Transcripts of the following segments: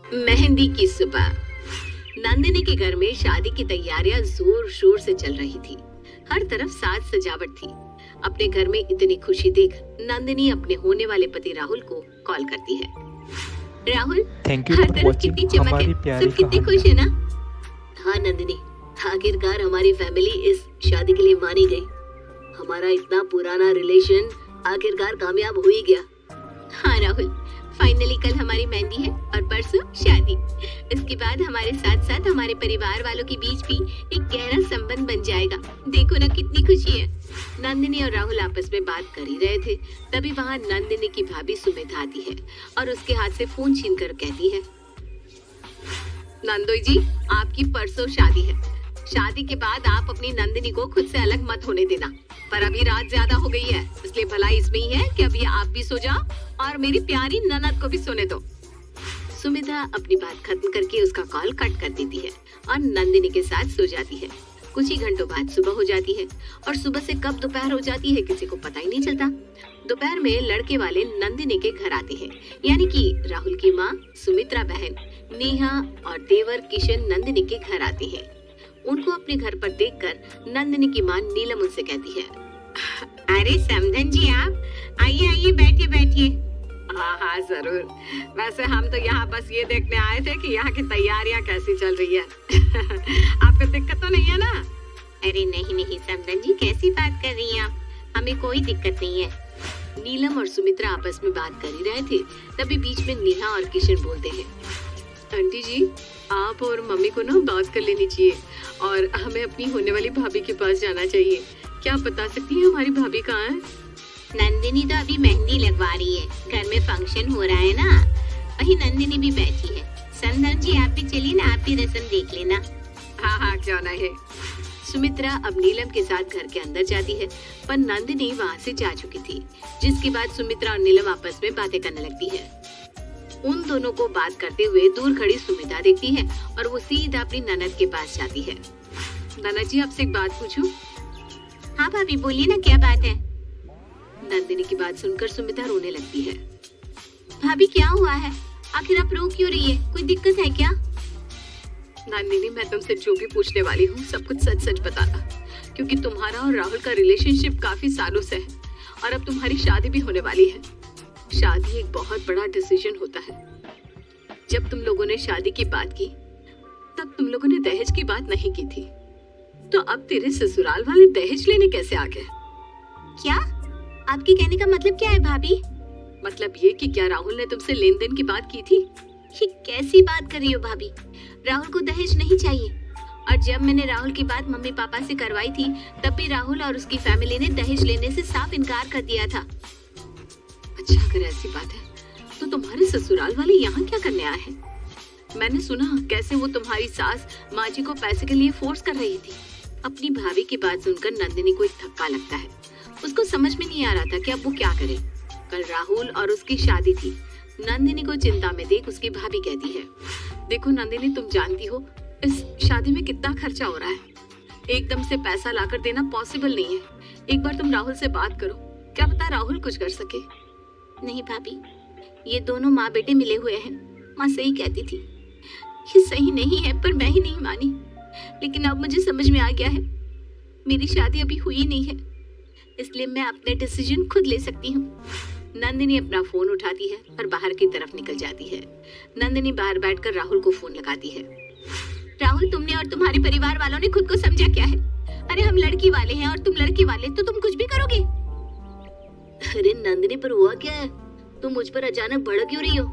मेहंदी की सुबह। नंदिनी के घर में शादी की तैयारियां जोर शोर से चल रही थी। हर तरफ साज सजावट थी। अपने घर में इतनी खुशी देख नंदिनी अपने होने वाले पति राहुल को कॉल करती है। Rahul, thank you her for तरफ वॉचिंग कितनी चमक हमारी है, प्यारी सब कितने खुश है ना। हाँ नंदिनी, आखिरकार हमारी फैमिली इस शादी के लिए मानी गई। हमारा इतना पुराना रिलेशन आखिरकार कामयाब हो ही गया। हाँ राहुल, फाइनली कल हमारी मेहंदी है और परसों शादी। इसके बाद हमारे साथ साथ हमारे परिवार वालों के बीच भी एक गहरा संबंध बन जाएगा। देखो ना कितनी खुशी है। नंदिनी और राहुल आपस में बात कर ही रहे थे, तभी वहाँ नंदिनी की भाभी सुमित्रा आती है और उसके हाथ से फोन छीनकर कहती है, नंदोई जी, आपकी परसों शादी है। शादी के बाद आप अपनी नंदिनी को खुद से अलग मत होने देना। पर अभी रात ज्यादा हो गई है, इसलिए भलाई इसमें ही है कि अभी आप भी सो जाओ और मेरी प्यारी ननद को भी सोने दो। सुमित्रा अपनी बात खत्म करके उसका कॉल कट कर देती है और नंदिनी के साथ सो जाती है। कुछ ही घंटों बाद सुबह हो जाती है और सुबह से कब दोपहर हो जाती है किसी को पता ही नहीं चलता। दोपहर में लड़के वाले नंदिनी के घर आते हैं, यानी कि राहुल की माँ, सुमित्रा बहन, नेहा और देवर किशन नंदिनी के घर आते हैं। उनको अपने घर पर देखकर नंदिनी की माँ नीलम उनसे कहती है, अरे समधन जी, आप आइए आइए, बैठिए बैठिए। हाँ हाँ जरूर। वैसे हम तो यहाँ बस ये देखने आए थे कि यहाँ की तैयारियाँ कैसी चल रही है। आपको दिक्कत तो नहीं है ना? अरे नहीं नहीं समधन जी, कैसी बात कर रही हैं आप? हमें कोई दिक्कत नहीं है। नीलम और सुमित्रा आपस में बात कर ही रहे थे, तभी बीच में नेहा और किशन बोलते हैं, आंटी जी, आप और मम्मी को ना बात कर लेनी चाहिए और हमें अपनी होने वाली भाभी के पास जाना चाहिए। क्या आप बता सकती हैं हमारी भाभी कहाँ है? नंदिनी तो अभी मेहंदी लगवा रही है, घर में फंक्शन हो रहा है ना, वही नंदिनी भी बैठी है। संदन जी, आप भी चलिए ना, आप भी रस्म देख लेना। हाँ हाँ क्यों नहीं। सुमित्रा अब नीलम के साथ घर के अंदर जाती है, पर नंदिनी वहाँ से जा चुकी थी, जिसके बाद सुमित्रा और नीलम आपस में बातें करने लगती है। उन दोनों को बात करते हुए दूर खड़ी सुमित्रा देखती है और वो सीधा अपनी ननद के पास जाती है। ननद जी, आपसे एक बात पूछूं? हाँ भाभी बोलिए ना, क्या बात है? नंदिनी की बात सुनकर सुमित्रा रोने लगती है। भाभी क्या हुआ है? आखिर आप रो क्यों रही है? कोई दिक्कत है क्या? नंदिनी, मैं तुमसे जो भी पूछने वाली हूँ सब कुछ सच सच बताना, क्योंकि तुम्हारा और राहुल का रिलेशनशिप काफी सालों से है और अब तुम्हारी शादी भी होने वाली है। शादी एक बहुत बड़ा डिसीजन होता है। जब तुम लोगों ने शादी की बात की तब तुम लोगों ने दहेज की बात नहीं की थी, तो अब तेरे ससुराल वाले दहेज लेने कैसे आ गए? क्या? आपके कहने का मतलब क्या है भाभी? मतलब ये कि क्या राहुल ने तुमसे लेन देन की बात की थी? ये कैसी बात कर रही हो भाभी? राहुल को दहेज नहीं चाहिए, और जब मैंने राहुल की बात मम्मी पापा से करवाई थी तब भी राहुल और उसकी फैमिली ने दहेज लेने से साफ इनकार कर दिया था। अच्छा, अगर ऐसी बात है तो तुम्हारे ससुराल वाले यहाँ क्या करने आए हैं? मैंने सुना कैसे वो तुम्हारी सास माँ जी को पैसे के लिए फोर्स कर रही थी। अपनी भाभी की बात सुनकर नंदिनी को एक धक्का लगता है। उसको समझ में नहीं आ रहा था कि अब वो क्या करे। कल राहुल और उसकी शादी थी। नंदिनी को चिंता में देख उसकी भाभी कहती है, देखो नंदिनी, तुम जानती हो इस शादी में कितना खर्चा हो रहा है। एकदम से पैसा लाकर देना पॉसिबल नहीं है। एक बार तुम राहुल से बात करो, क्या पता राहुल कुछ कर सके। नहीं भाभी, ये दोनों माँ बेटे मिले हुए हैं। माँ सही कहती थी, ये सही नहीं है, पर मैं ही नहीं मानी। लेकिन अब मुझे समझ में आ गया है, मेरी शादी अभी हुई नहीं है, इसलिए मैं अपने डिसीजन खुद ले सकती हूँ। नंदिनी अपना फोन उठाती है और बाहर की तरफ निकल जाती है। नंदिनी बाहर बैठकर राहुल को फोन लगाती है। राहुल, तुमने और तुम्हारे परिवार वालों ने खुद को समझा क्या है? अरे हम लड़की वाले हैं और तुम लड़के वाले, तो तुम कुछ भी करोगे। अरे नंदिनी, पर हुआ क्या है? तुम मुझ पर अचानक भड़क क्यों रही हो?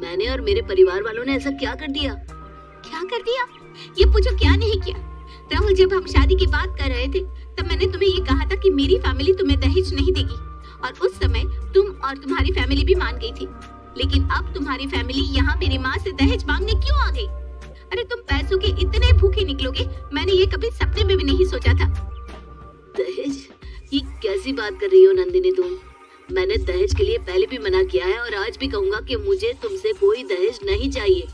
मैंने और मेरे परिवार वालों ने ऐसा क्या कर दिया? क्या कर दिया? ये पूछो क्या नहीं किया। राहुल, जब हम शादी की बात कर रहे थे तब मैंने तुम्हें ये कहा था कि मेरी फैमिली तुम्हें दहेज नहीं देगी, और उस समय तुम और तुम्हारी फैमिली भी मान गई थी। लेकिन अब तुम्हारी फैमिली यहाँ मेरी माँ से दहेज मांगने क्यों आ गई? अरे तुम पैसों के इतने भूखे निकलोगे, मैंने ये कभी सपने में भी नहीं सोचा था। दहेज? ये कैसी बात कर रही हो नंदिनी तुम? मैंने दहेज के लिए पहले भी मना किया है और आज भी कहूँगा कि मुझे तुमसे कोई दहेज नहीं चाहिए।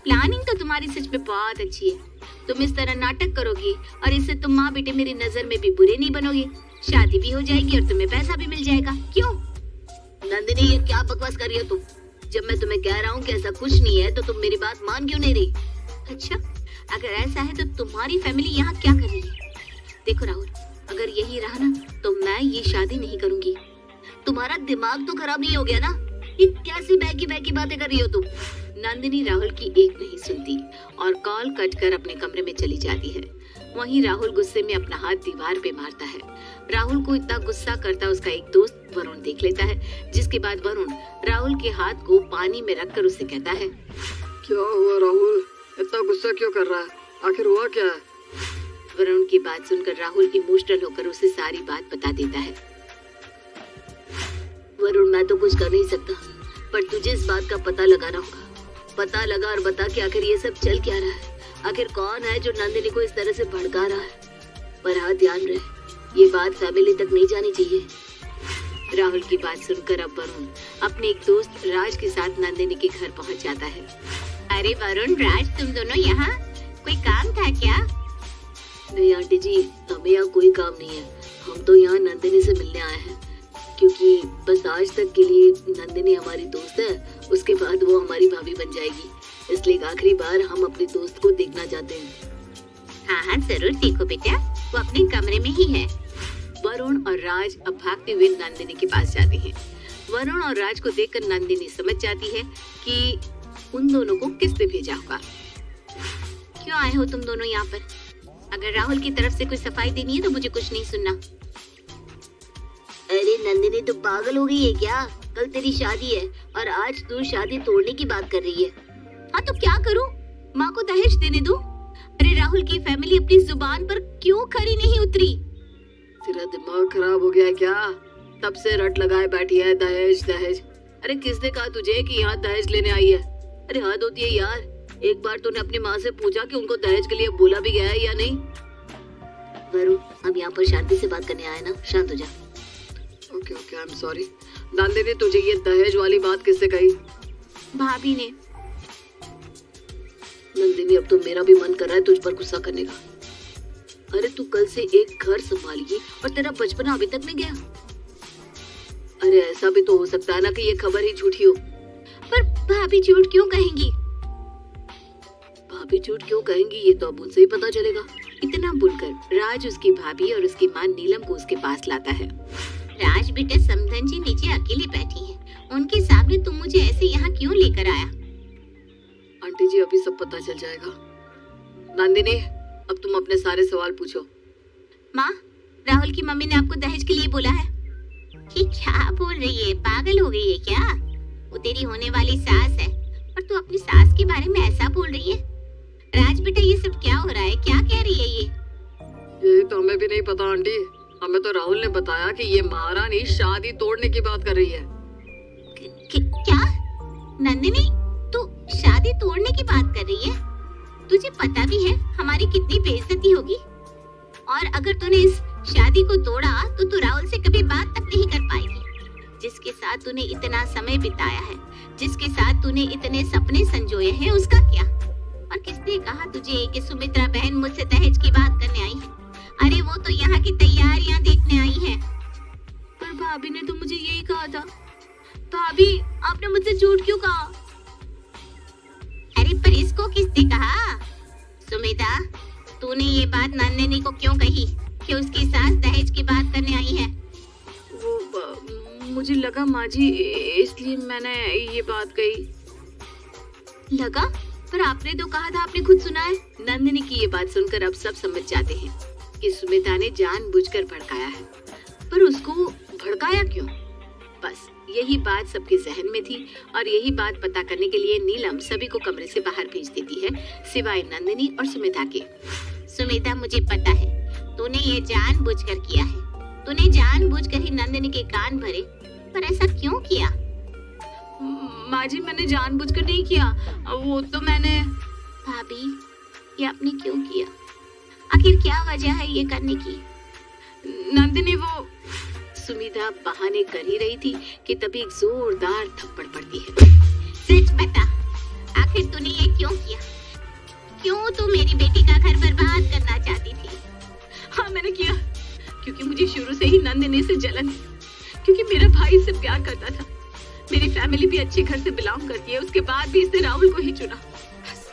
प्लानिंग तो तुम्हारी सच में बहुत अच्छी है। तुम इस तरह नाटक करोगी और इससे तुम माँ बेटे मेरी नजर में भी बुरे नहीं बनोगे। शादी भी हो जाएगी और तुम्हें पैसा भी मिल जाएगा। क्यों? नंदिनी, ये क्या बकवास कर रही हो तुम? जब मैं तुम्हें कह रहा हूँ कि ऐसा कुछ नहीं है तो तुम मेरी बात मान क्यों नहीं रही? अच्छा, अगर ऐसा है तो तुम्हारी फैमिली यहाँ क्या कर रही है? देखो राहुल, अगर यही रहा ना तो मैं ये शादी नहीं करूंगी। तुम्हारा दिमाग तो खराब नहीं हो गया ना? ये कैसी बहकी बातें कर रही हो तुम? नंदिनी राहुल की एक नहीं सुनती और कॉल कट कर अपने कमरे में चली जाती है। वहीं राहुल गुस्से में अपना हाथ दीवार पे मारता है। राहुल को इतना गुस्सा करता उसका एक दोस्त वरुण देख लेता है, जिसके बाद वरुण राहुल के हाथ को पानी में रखकर उससे कहता है, क्या हुआ राहुल, इतना गुस्सा क्यों कर रहा है? आखिर हुआ क्या है? वरुण की बात सुनकर राहुल इमोशनल होकर उसे सारी बात बता देता है। वरुण, मैं तो कुछ कर नहीं सकता, पर तुझे इस बात का पता लगाना होगा। पता लगा और बता कि आखिर ये सब चल क्या रहा है। आखिर कौन है जो नंदिनी को इस तरह से भड़का रहा है? पर हाँ, ध्यान रहे, ये बात फैमिली तक नहीं जानी चाहिए। राहुल की बात सुनकर अब वरुण अपने एक दोस्त राज के साथ नंदिनी के घर पहुंच जाता है। अरे वरुण, राज, तुम दोनों यहाँ? कोई काम था क्या? नहीं आंटी जी, हमें यहाँ कोई काम नहीं है। हम तो यहाँ नंदिनी से मिलने आए हैं, क्योंकि बस आज तक के लिए नंदिनी हमारी दोस्त है, उसके बाद वो हमारी भाभी बन जाएगी। इसलिए आखिरी बार हम अपने दोस्त को देखना चाहते हैं। हाँ, जरूर देखो बेटा, वो अपने कमरे में ही है। वरुण और राज अब भागते हुए नंदिनी के पास जाते हैं। वरुण और राज को देखकर नंदिनी समझ जाती है कि उन दोनों को किसने भेजा होगा। क्यों आए हो तुम दोनों यहाँ पर? अगर राहुल की तरफ से कोई सफाई देनी है तो मुझे कुछ नहीं सुनना। अरे नंदिनी, तो पागल हो गई है क्या? कल तेरी शादी है और आज तू शादी तोड़ने की बात कर रही है। हाँ तो क्या करूँ? माँ को दहेज देने दो। अरे राहुल की फैमिली अपनी जुबान पर क्यों खरी नहीं उतरी? तेरा दिमाग खराब हो गया है क्या? तब से रट लगाए बैठी है दहेज दहेज। अरे किसने कहा तुझे कि यहाँ दहेज लेने आई है? अरे हद होती है यार। एक बार तूने अपनी माँ से पूछा कि उनको दहेज के लिए बोला भी गया है या नहीं? वरुण, हम यहाँ पर शांति से बात करने आए ना, शांत हो जा। Okay, I am sorry. Nandini, तुझे ये दहेज वाली बात किसने कही? भाभी ने। नंदिनी, अब तो मेरा भी मन कर रहा है तुझ पर गुस्सा करने का। अरे तू कल से एक घर संभालेगी और तेरा बचपना अभी तक नहीं गया। अरे ऐसा भी तो हो सकता है ना कि ये खबर ही झूठी हो। पर भाभी झूठ क्यों कहेंगी? भाभी झूठ क्यों कहेंगी ये तो अब उनसे ही पता चलेगा। इतना बोलकर राज उसकी भाभी और उसकी माँ नीलम को उसके पास लाता है। राज बेटा, समधन जी नीचे अकेली बैठी हैं। उनके सामने तुम मुझे ऐसे यहाँ क्यों लेकर आया? आंटी जी, अभी सब पता चल जाएगा। नंदिनी, अब तुम अपने सारे सवाल पूछो। माँ, राहुल की मम्मी ने आपको दहेज के लिए बोला है। ये क्या बोल रही है? पागल हो गई है क्या? वो तेरी होने वाली सास है और तू अपनी सास के बारे में ऐसा बोल रही है। राज बेटा, ये सब क्या हो रहा है? क्या कह रही है ये? यही तो हमें भी नहीं पता आंटी। हमें तो राहुल ने बताया कि ये महारानी शादी तोड़ने की बात कर रही है। क्या? नंदिनी, तू शादी तोड़ने की बात कर रही है? तुझे पता भी है हमारी कितनी बेइज्जती होगी? और अगर तूने इस शादी को तोड़ा तो तू राहुल से कभी बात तक नहीं कर पाएगी। जिसके साथ तूने इतना समय बिताया है, जिसके साथ तूने इतने सपने संजोए हैं, उसका क्या? और किसने कहा तुझे कि सुमित्रा बहन मुझसे दहेज की बात करने आई है? अरे वो तो यहाँ की तैयारियां देखने आई है। पर भाभी ने तो मुझे यही कहा था। भाभी, आपने मुझसे झूठ क्यों कहा? अरे पर इसको किसने कहा? सुमिता, तूने ये बात नंदिनी को क्यों कही कि उसकी सास दहेज की बात करने आई है? वो मुझे लगा माँ जी, इसलिए मैंने ये बात कही। लगा? पर आपने तो कहा था, आपने खुद सुना है। नंदिनी की ये बात सुनकर अब सब समझ जाते हैं कि सुमिता ने जानबूझकर भड़काया है। पर उसको भड़काया क्यों? बस यही बात सबके जहन में थी और यही बात पता करने के लिए नीलम सभी को कमरे से बाहर भेज देती है, सिवाय नंदिनी और सुमिता के। सुमिता, मुझे पता है तूने ये जानबूझकर किया है। तूने जानबूझकर ही नंदिनी के कान भरे, पर ऐसा क्यों किया? माँ जी, मैंने जानबूझकर नहीं किया। वो तो मैंने। भाभी, ये आपने क्यों किया? आखिर क्या वजह है ये करने की? नंदिनी, वो सुमिता बहाने कर ही रही थी कि तभी एक जोरदार थप्पड़ पड़ती है। सच बता, आखिर तूने ये क्यों किया? क्यों तू मेरी बेटी का घर बर्बाद करना चाहती थी? हाँ, मैंने किया क्योंकि मुझे शुरू से ही नंदिनी से जलन थी, क्योंकि मेरा भाई इससे प्यार करता था। मेरी फैमिली भी अच्छे घर से बिलोंग करती है, उसके बाद भी इसने राहुल को ही चुना। बस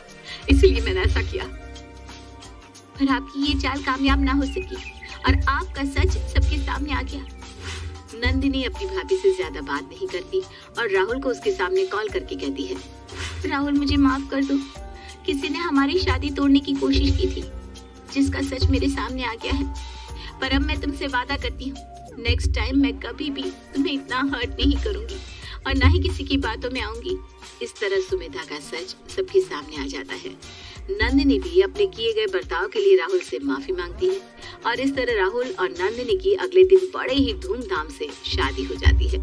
इसलिए मैंने ऐसा किया। पर आपकी ये चाल कामयाब ना हो सकी और आपका सच सबके सामने आ गया। नंदिनी अपनी भाभी से ज्यादा बात नहीं करती और राहुल को उसके सामने कॉल करके कहती है, राहुल मुझे माफ कर दो। किसी ने हमारी शादी तोड़ने की कोशिश की थी, जिसका सच मेरे सामने आ गया है। पर अब मैं तुमसे वादा करती हूँ, नेक्स्ट टाइम मैं कभी भी तुम्हें इतना हर्ट नहीं करूंगी और ना ही किसी की बातों में आऊंगी। इस तरह सुमेधा का सच सबके सामने आ जाता है। नंदिनी भी अपने किए गए बर्ताव के लिए राहुल से माफी मांगती है और इस तरह राहुल और नंदिनी की अगले दिन बड़े ही धूमधाम से शादी हो जाती है।